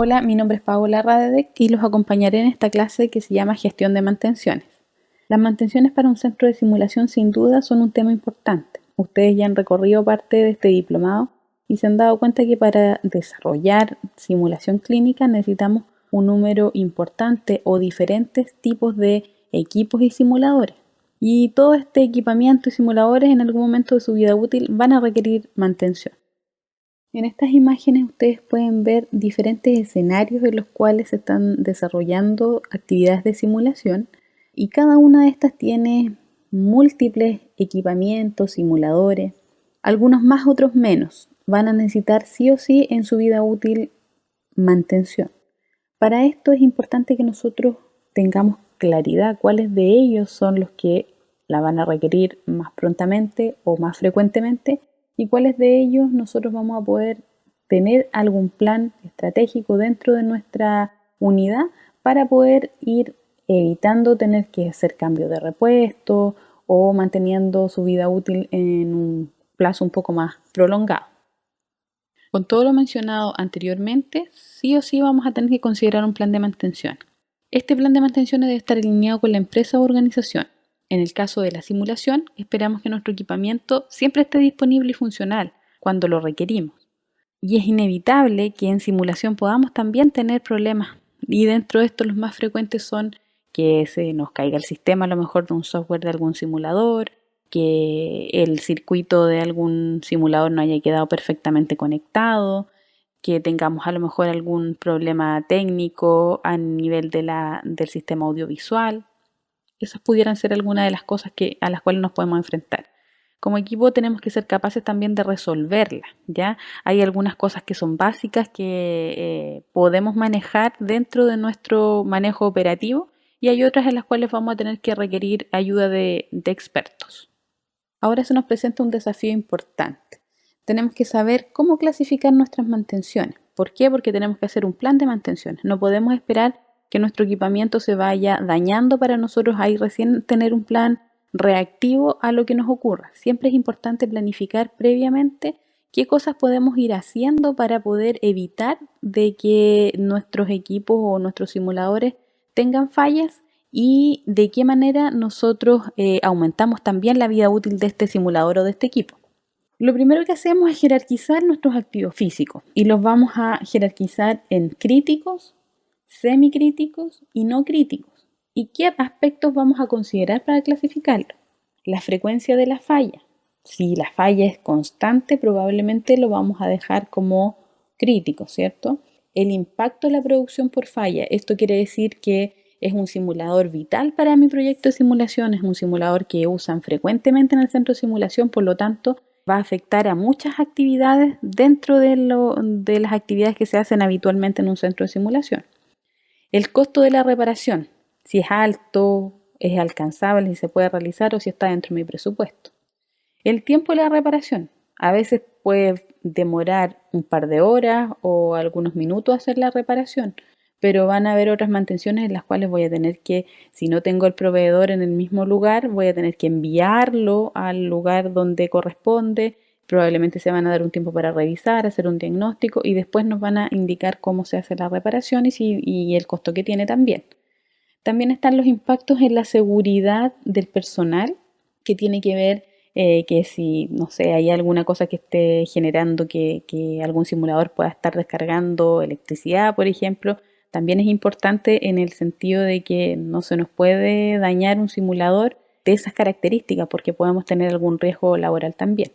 Hola, mi nombre es Paola Radedek y los acompañaré en esta clase que se llama Gestión de Mantenciones. Las mantenciones para un centro de simulación sin duda son un tema importante. Ustedes ya han recorrido parte de este diplomado y se han dado cuenta que para desarrollar simulación clínica necesitamos un número importante o diferentes tipos de equipos y simuladores. Y todo este equipamiento y simuladores en algún momento de su vida útil van a requerir mantención. En estas imágenes ustedes pueden ver diferentes escenarios en los cuales se están desarrollando actividades de simulación y cada una de estas tiene múltiples equipamientos, simuladores, algunos más, otros menos. Van a necesitar sí o sí en su vida útil mantención. Para esto es importante que nosotros tengamos claridad cuáles de ellos son los que la van a requerir más prontamente o más frecuentemente y cuáles de ellos nosotros vamos a poder tener algún plan estratégico dentro de nuestra unidad para poder ir evitando tener que hacer cambios de repuesto o manteniendo su vida útil en un plazo un poco más prolongado. Con todo lo mencionado anteriormente, sí o sí vamos a tener que considerar un plan de mantención. Este plan de mantención debe estar alineado con la empresa o organización. En el caso de la simulación, esperamos que nuestro equipamiento siempre esté disponible y funcional cuando lo requerimos. Y es inevitable que en simulación podamos también tener problemas. Y dentro de estos los más frecuentes son que se nos caiga el sistema a lo mejor de un software de algún simulador, que el circuito de algún simulador no haya quedado perfectamente conectado, que tengamos a lo mejor algún problema técnico a nivel del sistema audiovisual. Esas pudieran ser algunas de las cosas a las cuales nos podemos enfrentar. Como equipo tenemos que ser capaces también de resolverlas, ¿ya? Hay algunas cosas que son básicas que podemos manejar dentro de nuestro manejo operativo y hay otras en las cuales vamos a tener que requerir ayuda de expertos. Ahora se nos presenta un desafío importante. Tenemos que saber cómo clasificar nuestras mantenciones. ¿Por qué? Porque tenemos que hacer un plan de mantenciones. No podemos esperar que nuestro equipamiento se vaya dañando para nosotros ahí recién tener un plan reactivo a lo que nos ocurra. Siempre es importante planificar previamente qué cosas podemos ir haciendo para poder evitar de que nuestros equipos o nuestros simuladores tengan fallas y de qué manera nosotros aumentamos también la vida útil de este simulador o de este equipo. Lo primero que hacemos es jerarquizar nuestros activos físicos y los vamos a jerarquizar en críticos, semicríticos y no críticos. ¿Y qué aspectos vamos a considerar para clasificarlo? La frecuencia de la falla. Si la falla es constante, probablemente lo vamos a dejar como crítico, ¿cierto? El impacto de la producción por falla. Esto quiere decir que es un simulador vital para mi proyecto de simulación, es un simulador que usan frecuentemente en el centro de simulación, por lo tanto va a afectar a muchas actividades dentro de las actividades que se hacen habitualmente en un centro de simulación. El costo de la reparación, si es alto, es alcanzable, si se puede realizar o si está dentro de mi presupuesto. El tiempo de la reparación, a veces puede demorar un par de horas o algunos minutos hacer la reparación, pero van a haber otras mantenciones en las cuales voy a tener que, si no tengo el proveedor en el mismo lugar, voy a tener que enviarlo al lugar donde corresponde. Probablemente se van a dar un tiempo para revisar, hacer un diagnóstico y después nos van a indicar cómo se hace la reparación y el costo que tiene también. También están los impactos en la seguridad del personal, que tiene que ver que si, no sé, hay alguna cosa que esté generando que algún simulador pueda estar descargando electricidad, por ejemplo. También es importante en el sentido de que no se nos puede dañar un simulador de esas características porque podemos tener algún riesgo laboral también.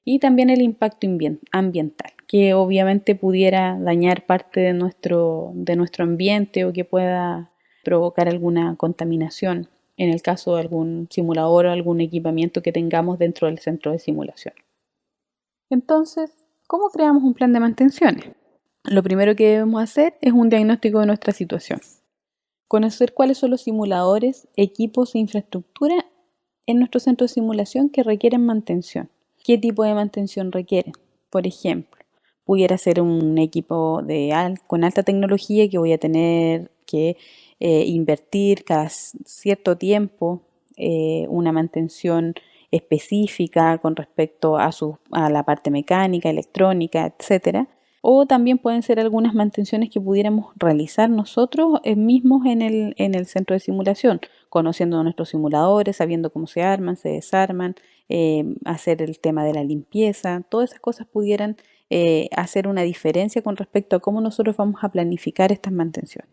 Y también el impacto ambiental, que obviamente pudiera dañar parte de nuestro ambiente o que pueda provocar alguna contaminación en el caso de algún simulador o algún equipamiento que tengamos dentro del centro de simulación. Entonces, ¿cómo creamos un plan de mantenciones? Lo primero que debemos hacer es un diagnóstico de nuestra situación. Conocer cuáles son los simuladores, equipos e infraestructura en nuestro centro de simulación que requieren mantención. ¿Qué tipo de mantención requieren? Por ejemplo, pudiera ser un equipo con alta tecnología que voy a tener que invertir cada cierto tiempo una mantención específica con respecto a la parte mecánica, electrónica, etcétera. o también pueden ser algunas mantenciones que pudiéramos realizar nosotros mismos en el centro de simulación, conociendo nuestros simuladores, sabiendo cómo se arman, se desarman, hacer el tema de la limpieza. Todas esas cosas pudieran hacer una diferencia con respecto a cómo nosotros vamos a planificar estas mantenciones.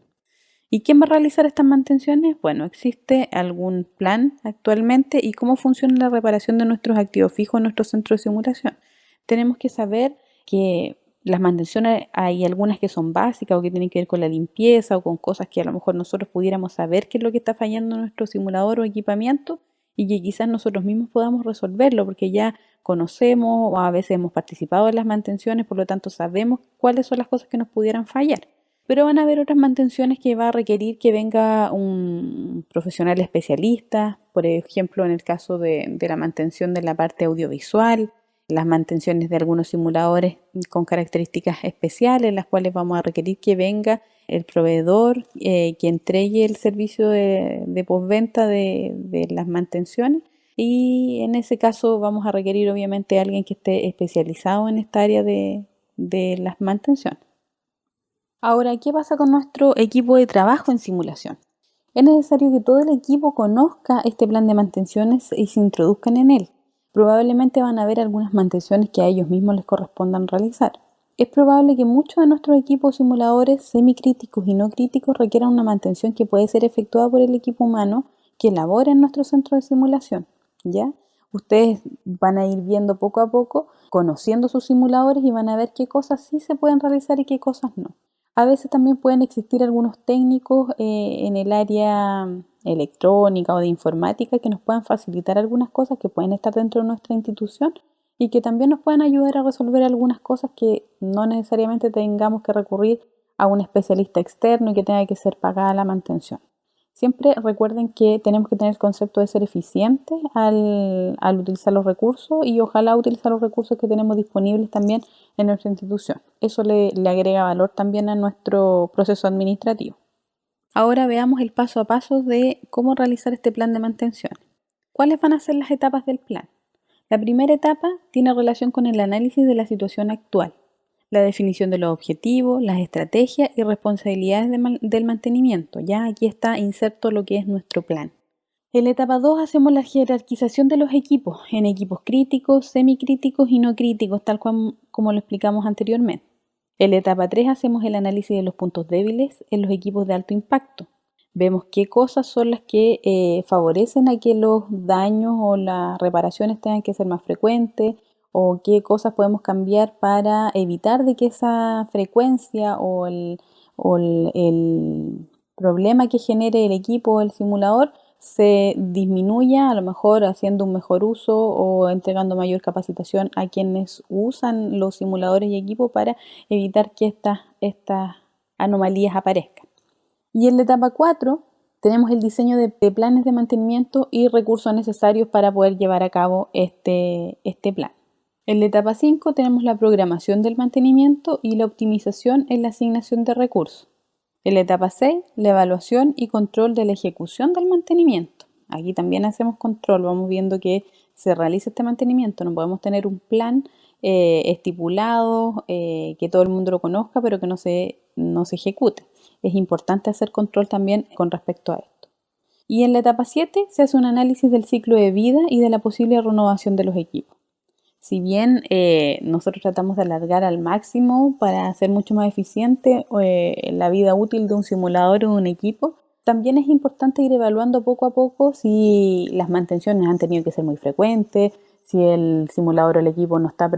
¿Y quién va a realizar estas mantenciones? Bueno, existe algún plan actualmente. ¿Y cómo funciona la reparación de nuestros activos fijos en nuestro centro de simulación? Tenemos que saber que las mantenciones hay algunas que son básicas o que tienen que ver con la limpieza o con cosas que a lo mejor nosotros pudiéramos saber qué es lo que está fallando en nuestro simulador o equipamiento y que quizás nosotros mismos podamos resolverlo porque ya conocemos o a veces hemos participado en las mantenciones, por lo tanto sabemos cuáles son las cosas que nos pudieran fallar. Pero van a haber otras mantenciones que va a requerir que venga un profesional especialista, por ejemplo en el caso de la mantención de la parte audiovisual, las mantenciones de algunos simuladores con características especiales, las cuales vamos a requerir que venga el proveedor que entregue el servicio de postventa de las mantenciones, y en ese caso vamos a requerir obviamente a alguien que esté especializado en esta área de las mantenciones. Ahora, ¿qué pasa con nuestro equipo de trabajo en simulación? Es necesario que todo el equipo conozca este plan de mantenciones y se introduzcan en él. Probablemente van a haber algunas mantenciones que a ellos mismos les correspondan realizar. Es probable que muchos de nuestros equipos simuladores semicríticos y no críticos requieran una mantención que puede ser efectuada por el equipo humano que labora en nuestro centro de simulación, ¿ya? Ustedes van a ir viendo poco a poco, conociendo sus simuladores y van a ver qué cosas sí se pueden realizar y qué cosas no. A veces también pueden existir algunos técnicos en el área electrónica o de informática que nos puedan facilitar algunas cosas que pueden estar dentro de nuestra institución y que también nos puedan ayudar a resolver algunas cosas que no necesariamente tengamos que recurrir a un especialista externo y que tenga que ser pagada la mantención. Siempre recuerden que tenemos que tener el concepto de ser eficientes al utilizar los recursos y ojalá utilizar los recursos que tenemos disponibles también en nuestra institución. Eso le agrega valor también a nuestro proceso administrativo. Ahora veamos el paso a paso de cómo realizar este plan de mantención. ¿Cuáles van a ser las etapas del plan? La primera etapa tiene relación con el análisis de la situación actual, la definición de los objetivos, las estrategias y responsabilidades del mantenimiento. Ya aquí está inserto lo que es nuestro plan. En la etapa 2 hacemos la jerarquización de los equipos en equipos críticos, semicríticos y no críticos, tal como lo explicamos anteriormente. En la etapa 3 hacemos el análisis de los puntos débiles en los equipos de alto impacto. Vemos qué cosas son las que favorecen a que los daños o las reparaciones tengan que ser más frecuentes o qué cosas podemos cambiar para evitar de que esa frecuencia o el problema que genere el equipo o el simulador se disminuya, a lo mejor haciendo un mejor uso o entregando mayor capacitación a quienes usan los simuladores y equipos para evitar que estas anomalías aparezcan. Y en la etapa 4 tenemos el diseño de planes de mantenimiento y recursos necesarios para poder llevar a cabo este plan. En la etapa 5 tenemos la programación del mantenimiento y la optimización en la asignación de recursos. En la etapa 6, la evaluación y control de la ejecución del mantenimiento. Aquí también hacemos control, vamos viendo que se realiza este mantenimiento. No podemos tener un plan estipulado, que todo el mundo lo conozca, pero que no se ejecute. Es importante hacer control también con respecto a esto. Y en la etapa 7 se hace un análisis del ciclo de vida y de la posible renovación de los equipos. Si bien nosotros tratamos de alargar al máximo para hacer mucho más eficiente la vida útil de un simulador o de un equipo, también es importante ir evaluando poco a poco si las mantenciones han tenido que ser muy frecuentes, si el simulador o el equipo no está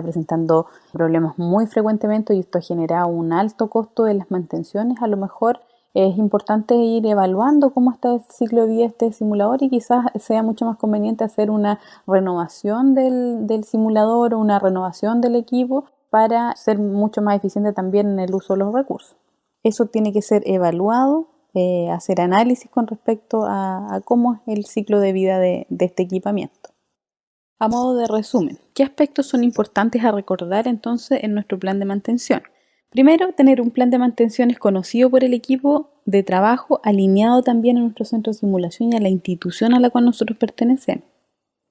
presentando problemas muy frecuentemente y esto genera un alto costo de las mantenciones. A lo mejor es importante ir evaluando cómo está el ciclo de vida de este simulador y quizás sea mucho más conveniente hacer una renovación del simulador o una renovación del equipo para ser mucho más eficiente también en el uso de los recursos. Eso tiene que ser evaluado, hacer análisis con respecto a cómo es el ciclo de vida de este equipamiento. A modo de resumen, ¿qué aspectos son importantes a recordar entonces en nuestro plan de mantención? Primero, tener un plan de mantenciones conocido por el equipo de trabajo, alineado también a nuestro centro de simulación y a la institución a la cual nosotros pertenecemos.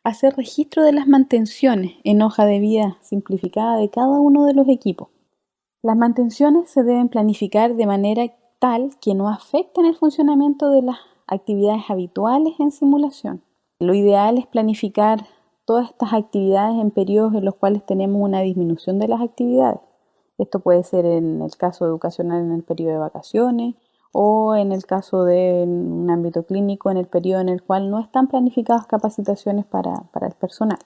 Hacer registro de las mantenciones en hoja de vida simplificada de cada uno de los equipos. Las mantenciones se deben planificar de manera tal que no afecten el funcionamiento de las actividades habituales en simulación. Lo ideal es planificar todas estas actividades en periodos en los cuales tenemos una disminución de las actividades. Esto puede ser en el caso educacional en el periodo de vacaciones o en el caso de un ámbito clínico en el periodo en el cual no están planificadas capacitaciones para el personal.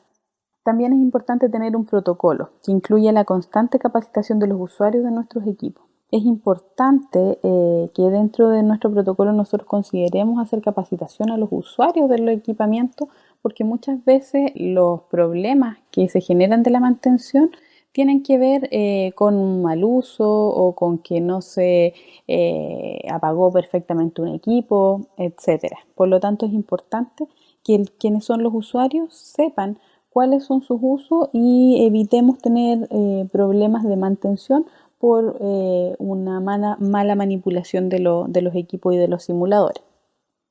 También es importante tener un protocolo que incluya la constante capacitación de los usuarios de nuestros equipos. Es importante que dentro de nuestro protocolo nosotros consideremos hacer capacitación a los usuarios de los equipamientos, porque muchas veces los problemas que se generan de la mantención tienen que ver con un mal uso o con que no se apagó perfectamente un equipo, etc. Por lo tanto, es importante que quienes son los usuarios sepan cuáles son sus usos y evitemos tener problemas de mantención por una mala manipulación de los equipos y de los simuladores.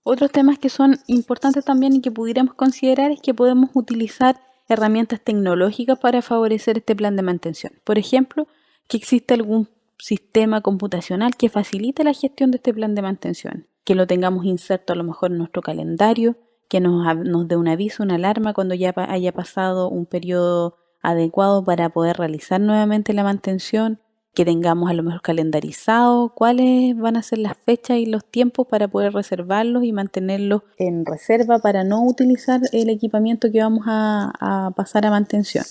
Otros temas que son importantes también y que pudiéramos considerar es que podemos utilizar herramientas tecnológicas para favorecer este plan de mantención. Por ejemplo, que exista algún sistema computacional que facilite la gestión de este plan de mantención, que lo tengamos inserto a lo mejor en nuestro calendario, que nos dé un aviso, una alarma cuando ya haya pasado un periodo adecuado para poder realizar nuevamente la mantención, que tengamos a lo mejor calendarizado cuáles van a ser las fechas y los tiempos para poder reservarlos y mantenerlos en reserva para no utilizar el equipamiento que vamos a pasar a mantención.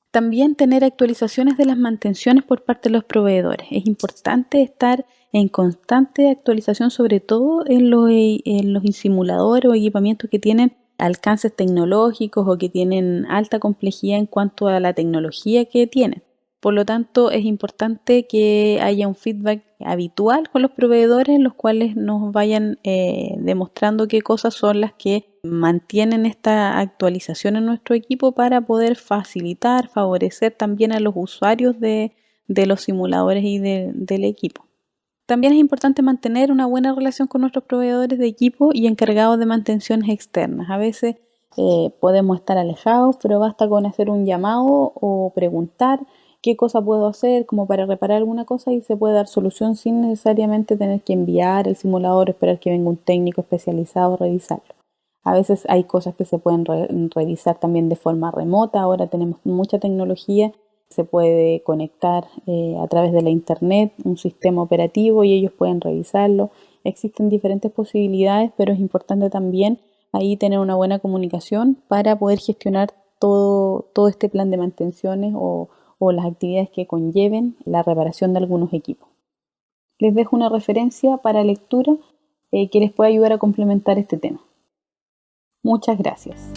También tener actualizaciones de las mantenciones por parte de los proveedores. Es importante estar en constante actualización, sobre todo en los simuladores o equipamientos que tienen alcances tecnológicos o que tienen alta complejidad en cuanto a la tecnología que tienen. Por lo tanto, es importante que haya un feedback habitual con los proveedores, los cuales nos vayan demostrando qué cosas son las que mantienen esta actualización en nuestro equipo para poder facilitar, favorecer también a los usuarios de los simuladores y del equipo. También es importante mantener una buena relación con nuestros proveedores de equipo y encargados de mantenciones externas. A veces podemos estar alejados, pero basta con hacer un llamado o preguntar qué cosa puedo hacer como para reparar alguna cosa y se puede dar solución sin necesariamente tener que enviar el simulador o esperar que venga un técnico especializado a revisarlo. A veces hay cosas que se pueden revisar también de forma remota. Ahora tenemos mucha tecnología, se puede conectar a través de la internet un sistema operativo y ellos pueden revisarlo. Existen diferentes posibilidades, pero es importante también ahí tener una buena comunicación para poder gestionar todo este plan de mantenciones o las actividades que conlleven la reparación de algunos equipos. Les dejo una referencia para lectura que les puede ayudar a complementar este tema. Muchas gracias.